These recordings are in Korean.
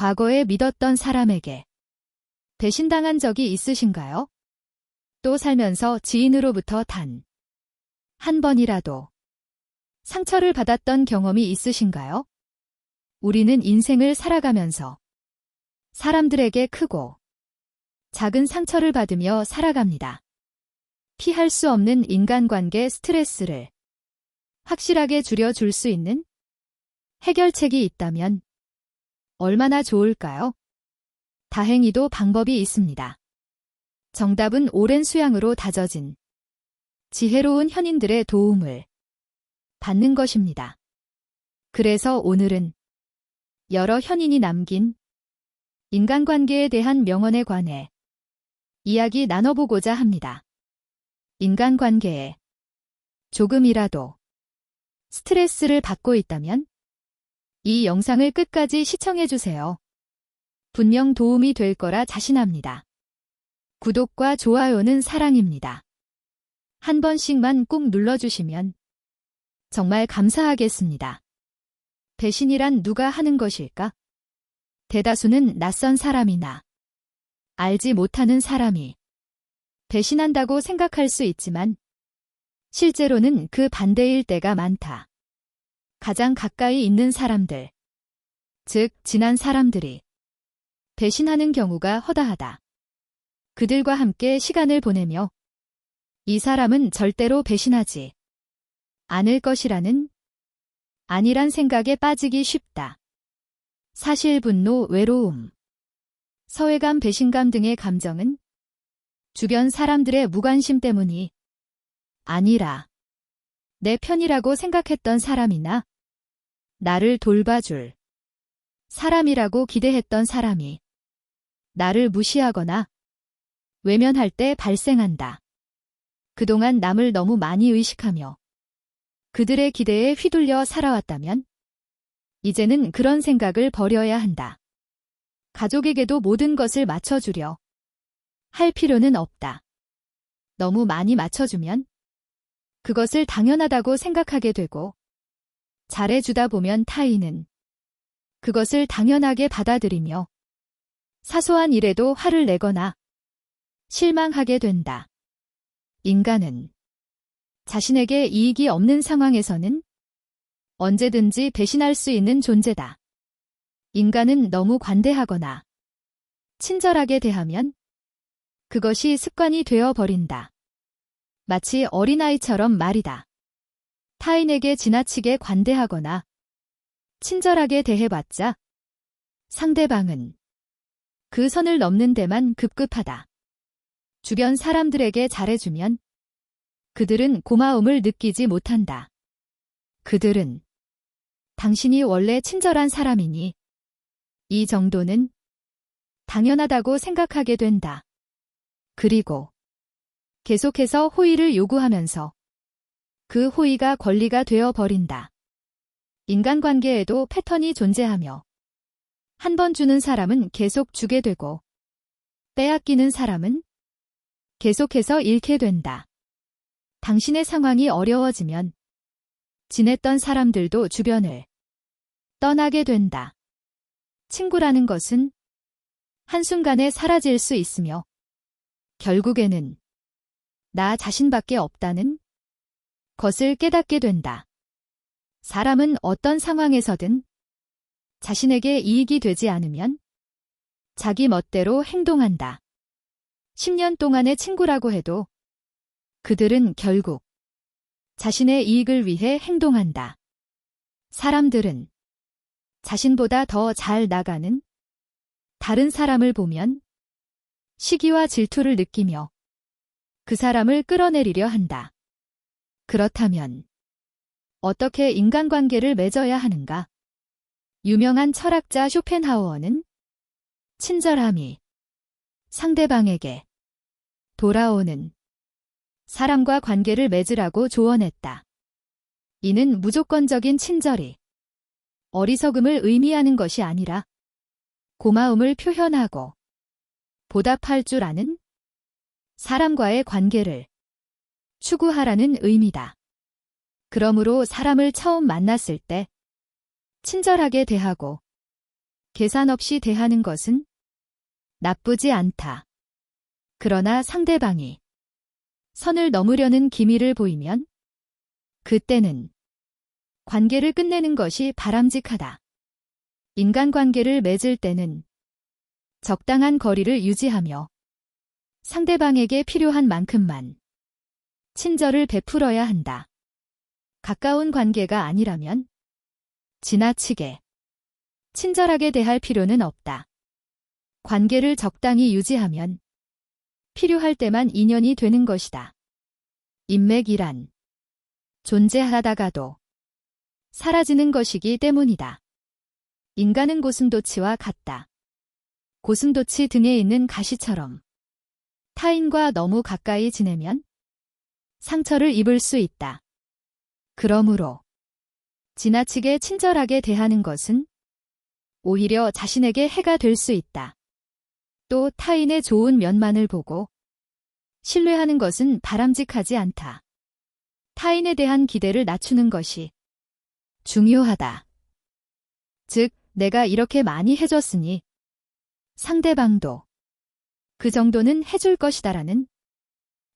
과거에 믿었던 사람에게 배신당한 적이 있으신가요? 또 살면서 지인으로부터 단 한 번이라도 상처를 받았던 경험이 있으신가요? 우리는 인생을 살아가면서 사람들에게 크고 작은 상처를 받으며 살아갑니다. 피할 수 없는 인간관계 스트레스를 확실하게 줄여줄 수 있는 해결책이 있다면 얼마나 좋을까요? 다행히도 방법이 있습니다. 정답은 오랜 수양으로 다져진 지혜로운 현인들의 도움을 받는 것입니다. 그래서 오늘은 여러 현인이 남긴 인간관계에 대한 명언에 관해 이야기 나눠보고자 합니다. 인간관계에 조금이라도 스트레스를 받고 있다면 이 영상을 끝까지 시청해주세요. 분명 도움이 될 거라 자신합니다. 구독과 좋아요는 사랑입니다. 한 번씩만 꾹 눌러주시면 정말 감사하겠습니다. 배신이란 누가 하는 것일까? 대다수는 낯선 사람이나 알지 못하는 사람이 배신한다고 생각할 수 있지만 실제로는 그 반대일 때가 많다. 가장 가까이 있는 사람들, 즉 친한 사람들이 배신하는 경우가 허다하다. 그들과 함께 시간을 보내며 이 사람은 절대로 배신하지 않을 것이라는 아니란 생각에 빠지기 쉽다. 사실 분노, 외로움, 서외감, 배신감 등의 감정은 주변 사람들의 무관심 때문이 아니라 내 편이라고 생각했던 사람이나 나를 돌봐줄 사람이라고 기대했던 사람이 나를 무시하거나 외면할 때 발생한다. 그동안 남을 너무 많이 의식하며 그들의 기대에 휘둘려 살아왔다면 이제는 그런 생각을 버려야 한다. 가족에게도 모든 것을 맞춰주려 할 필요는 없다. 너무 많이 맞춰주면 그것을 당연하다고 생각하게 되고 잘해주다 보면 타인은 그것을 당연하게 받아들이며 사소한 일에도 화를 내거나 실망하게 된다. 인간은 자신에게 이익이 없는 상황에서는 언제든지 배신할 수 있는 존재다. 인간은 너무 관대하거나 친절하게 대하면 그것이 습관이 되어버린다. 마치 어린아이처럼 말이다. 타인에게 지나치게 관대하거나 친절하게 대해봤자 상대방은 그 선을 넘는 데만 급급하다. 주변 사람들에게 잘해주면 그들은 고마움을 느끼지 못한다. 그들은 당신이 원래 친절한 사람이니 이 정도는 당연하다고 생각하게 된다. 그리고 계속해서 호의를 요구하면서 그 호의가 권리가 되어버린다. 인간관계에도 패턴이 존재하며 한 번 주는 사람은 계속 주게 되고 빼앗기는 사람은 계속해서 잃게 된다. 당신의 상황이 어려워지면 지냈던 사람들도 주변을 떠나게 된다. 친구라는 것은 한순간에 사라질 수 있으며 결국에는 나 자신밖에 없다는 것을 깨닫게 된다. 사람은 어떤 상황에서든 자신에게 이익이 되지 않으면 자기 멋대로 행동한다. 10년 동안의 친구라고 해도 그들은 결국 자신의 이익을 위해 행동한다. 사람들은 자신보다 더 잘 나가는 다른 사람을 보면 시기와 질투를 느끼며 그 사람을 끌어내리려 한다. 그렇다면 어떻게 인간관계를 맺어야 하는가? 유명한 철학자 쇼펜하우어는 친절함이 상대방에게 돌아오는 사람과 관계를 맺으라고 조언했다. 이는 무조건적인 친절이 어리석음을 의미하는 것이 아니라 고마움을 표현하고 보답할 줄 아는 사람과의 관계를 추구하라는 의미다. 그러므로 사람을 처음 만났을 때 친절하게 대하고 계산 없이 대하는 것은 나쁘지 않다. 그러나 상대방이 선을 넘으려는 기미를 보이면 그때는 관계를 끝내는 것이 바람직하다. 인간관계를 맺을 때는 적당한 거리를 유지하며 상대방에게 필요한 만큼만 친절을 베풀어야 한다. 가까운 관계가 아니라면 지나치게 친절하게 대할 필요는 없다. 관계를 적당히 유지하면 필요할 때만 인연이 되는 것이다. 인맥이란 존재하다가도 사라지는 것이기 때문이다. 인간은 고슴도치와 같다. 고슴도치 등에 있는 가시처럼 타인과 너무 가까이 지내면 상처를 입을 수 있다. 그러므로 지나치게 친절하게 대하는 것은 오히려 자신에게 해가 될 수 있다. 또 타인의 좋은 면만을 보고 신뢰하는 것은 바람직하지 않다. 타인에 대한 기대를 낮추는 것이 중요하다. 즉, 내가 이렇게 많이 해줬으니 상대방도 그 정도는 해줄 것이다라는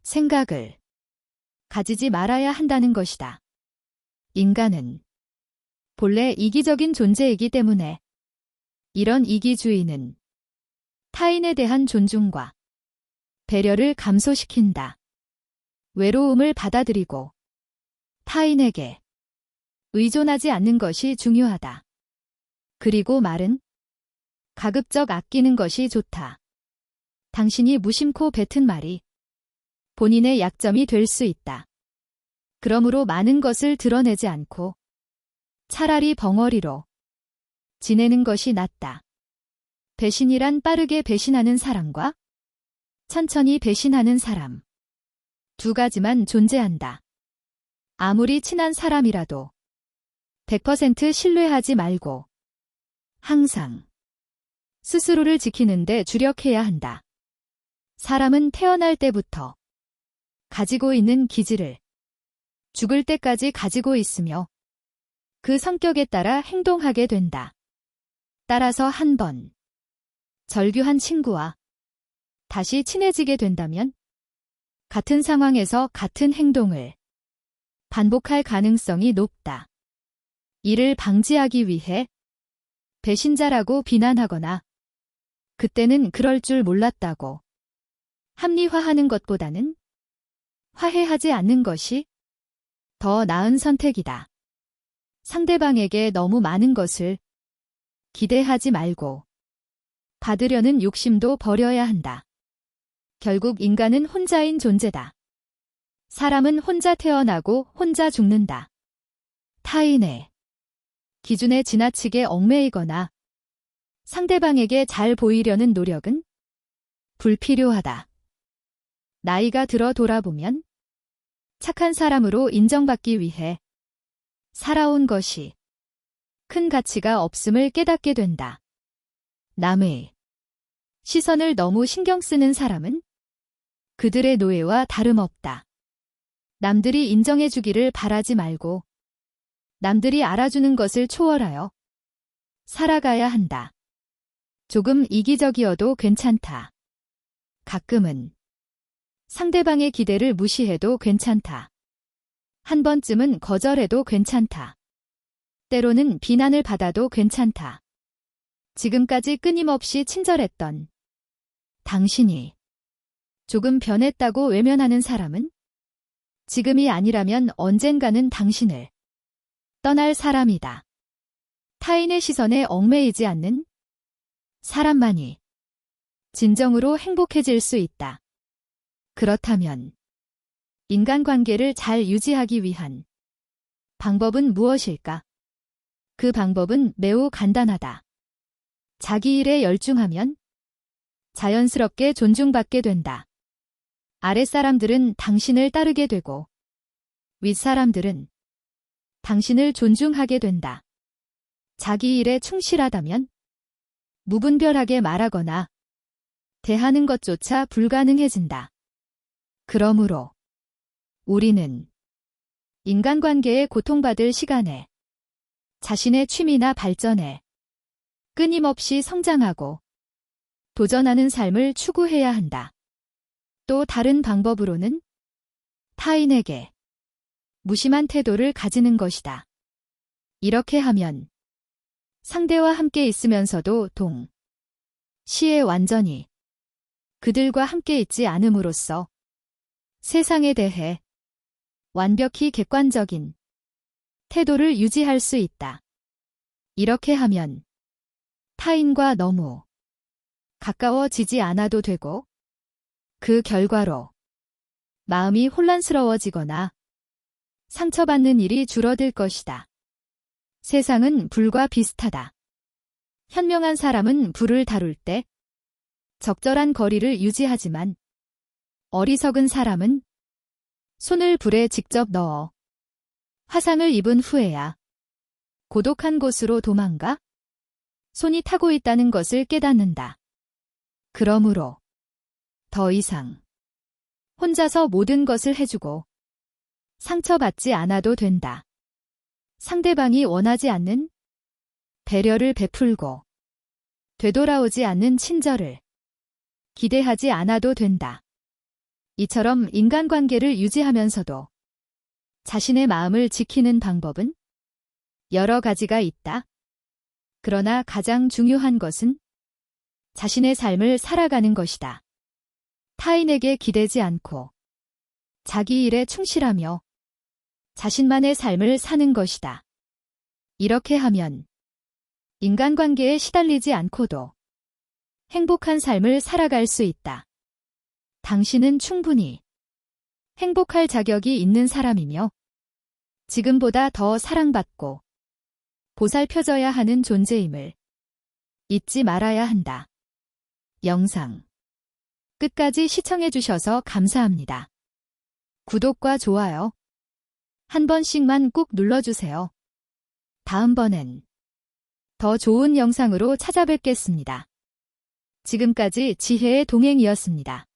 생각을 가지지 말아야 한다는 것이다. 인간은 본래 이기적인 존재이기 때문에 이런 이기주의는 타인에 대한 존중과 배려를 감소시킨다. 외로움을 받아들이고 타인에게 의존하지 않는 것이 중요하다. 그리고 말은 가급적 아끼는 것이 좋다. 당신이 무심코 뱉은 말이 본인의 약점이 될 수 있다. 그러므로 많은 것을 드러내지 않고 차라리 벙어리로 지내는 것이 낫다. 배신이란 빠르게 배신하는 사람과 천천히 배신하는 사람. 두 가지만 존재한다. 아무리 친한 사람이라도 100% 신뢰하지 말고 항상 스스로를 지키는 데 주력해야 한다. 사람은 태어날 때부터 가지고 있는 기질을 죽을 때까지 가지고 있으며 그 성격에 따라 행동하게 된다. 따라서 한 번 절규한 친구와 다시 친해지게 된다면 같은 상황에서 같은 행동을 반복할 가능성이 높다. 이를 방지하기 위해 배신자라고 비난하거나 그때는 그럴 줄 몰랐다고 합리화하는 것보다는 화해하지 않는 것이 더 나은 선택이다. 상대방에게 너무 많은 것을 기대하지 말고 받으려는 욕심도 버려야 한다. 결국 인간은 혼자인 존재다. 사람은 혼자 태어나고 혼자 죽는다. 타인의 기준에 지나치게 얽매이거나 상대방에게 잘 보이려는 노력은 불필요하다. 나이가 들어 돌아보면 착한 사람으로 인정받기 위해 살아온 것이 큰 가치가 없음을 깨닫게 된다. 남의 시선을 너무 신경 쓰는 사람은 그들의 노예와 다름없다. 남들이 인정해주기를 바라지 말고 남들이 알아주는 것을 초월하여 살아가야 한다. 조금 이기적이어도 괜찮다. 가끔은 상대방의 기대를 무시해도 괜찮다. 한 번쯤은 거절해도 괜찮다. 때로는 비난을 받아도 괜찮다. 지금까지 끊임없이 친절했던 당신이 조금 변했다고 외면하는 사람은 지금이 아니라면 언젠가는 당신을 떠날 사람이다. 타인의 시선에 얽매이지 않는 사람만이 진정으로 행복해질 수 있다. 그렇다면 인간관계를 잘 유지하기 위한 방법은 무엇일까? 그 방법은 매우 간단하다. 자기 일에 열중하면 자연스럽게 존중받게 된다. 아랫사람들은 당신을 따르게 되고 윗사람들은 당신을 존중하게 된다. 자기 일에 충실하다면 무분별하게 말하거나 대하는 것조차 불가능해진다. 그러므로 우리는 인간관계에 고통받을 시간에 자신의 취미나 발전에 끊임없이 성장하고 도전하는 삶을 추구해야 한다. 또 다른 방법으로는 타인에게 무심한 태도를 가지는 것이다. 이렇게 하면 상대와 함께 있으면서도 시에 완전히 그들과 함께 있지 않음으로써 세상에 대해 완벽히 객관적인 태도를 유지할 수 있다. 이렇게 하면 타인과 너무 가까워지지 않아도 되고 그 결과로 마음이 혼란스러워지거나 상처받는 일이 줄어들 것이다. 세상은 불과 비슷하다. 현명한 사람은 불을 다룰 때 적절한 거리를 유지하지만 어리석은 사람은 손을 불에 직접 넣어 화상을 입은 후에야 고독한 곳으로 도망가 손이 타고 있다는 것을 깨닫는다. 그러므로 더 이상 혼자서 모든 것을 해주고 상처받지 않아도 된다. 상대방이 원하지 않는 배려를 베풀고 되돌아오지 않는 친절을 기대하지 않아도 된다. 이처럼 인간관계를 유지하면서도 자신의 마음을 지키는 방법은 여러 가지가 있다. 그러나 가장 중요한 것은 자신의 삶을 살아가는 것이다. 타인에게 기대지 않고 자기 일에 충실하며 자신만의 삶을 사는 것이다. 이렇게 하면 인간관계에 시달리지 않고도 행복한 삶을 살아갈 수 있다. 당신은 충분히 행복할 자격이 있는 사람이며 지금보다 더 사랑받고 보살펴져야 하는 존재임을 잊지 말아야 한다. 영상 끝까지 시청해주셔서 감사합니다. 구독과 좋아요 한 번씩만 꾹 눌러주세요. 다음번엔 더 좋은 영상으로 찾아뵙겠습니다. 지금까지 지혜의 동행이었습니다.